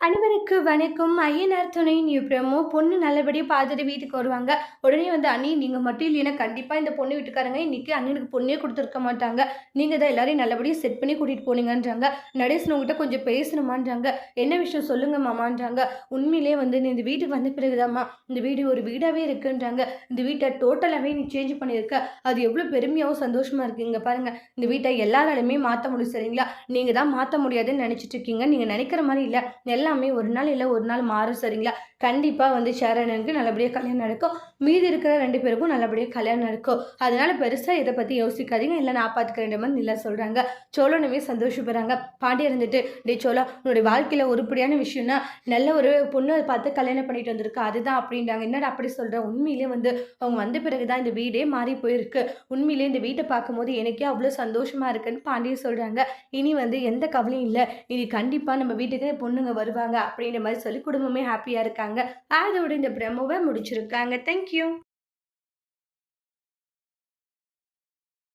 அனைவருக்கு வணக்கம். ஐயனார் துணை நியூ பொண்ணு நல்லபடியா பார்த்துட்டு வீட்டுக்கு வருவாங்க. உடனே வந்து "அண்ணி நீங்க மட்டும் இல்லைன்னா கண்டிப்பா இந்த பொண்ணு வீட்டுக்காரங்க இன்னைக்கு அண்ணனுக்கு பொண்ணே குடுத்துருக்க மாட்டாங்க. நீங்க தான் எல்லாரையும் நல்லபடியா செட் பண்ணி கூட்டிட்டு போனீங்கன்றாங்க. நடேசன் உங்ககிட்ட கொஞ்சம் பேசணுமான்றாங்க. என்ன விஷயம் சொல்லுங்க மாமான்றாங்க. உண்மையிலேயே வந்து நீ இந்த வீட்டுக்கு வந்த பிறகுதாம்மா இந்த வீடு ஒரு வீடாவே இருக்குன்றாங்க. இந்த வீட்ட டோட்டலாவே நீ சேஞ்ச் பண்ணியிருக்க. அது எவ்வளோ பெருமையாவும் சந்தோஷமா இருக்கு. இங்க பாருங்க இந்த வீட்ட எல்லாராலுமே மாத்த முடியும் சரிங்களா? நீங்க தான் மாத்த முடியாதுன்னு நினைச்சிட்டு இருக்கீங்க. நீங்க நினைக்கிற மாரி இல்ல. எல்லாமே ஒரு நாள் இல்ல ஒரு நாள் மாறும் சரிங்களா? கண்டிப்பா வந்து ஷரணுக்கு நல்லபடியா கல்யாணம் நடக்கும். மீதி இருக்கிற 2 பேருக்கும் நல்லபடியா கல்யாணம் நடக்கும். அதனால பெருசா இத பத்தி யோசிக்காதீங்க. இல்ல நான் பார்த்துக்கிறேன்ற மாரி நிலா சொல்றாங்க. சோழனுமே சந்தோஷப்படுறாங்க. பாண்டியன் இருந்துட்டு, "டேய் சோழா உன்னுடைய வாழ்க்கையில உருப்படியான விஷயம்னா, நல்ல ஒரு பொண்ண பார்த்து கல்யாணம் பண்ணிட்டு வந்திருக்க. அதுதான்" அப்படின்றாங்க. "என்னடா அப்படி சொல்ற? உண்மையிலேயே வந்து அவங்க வந்த பிறகு தான் இந்த வீடே மாறி போயிருக்கு. உண்மையிலேயே இந்த வீட்ட பார்க்கும்போது எனக்கே அவ்வளோ சந்தோஷமா இருக்குன்னு" பாண்டியன் சொல்றாங்க. "இனி வந்து எந்த கவலையும் இல்ல. இனி கண்டிப்பா நம்ம வீட்டுக்கு பொண்ணுங்க வருவாங்க அப்படின்ற மாதிரி சொல்லி குடும்பமே ஹாப்பியா இருக்காங்க. அதோட இந்த ப்ரோமோவ முடிச்சிருக்காங்க. Thank you.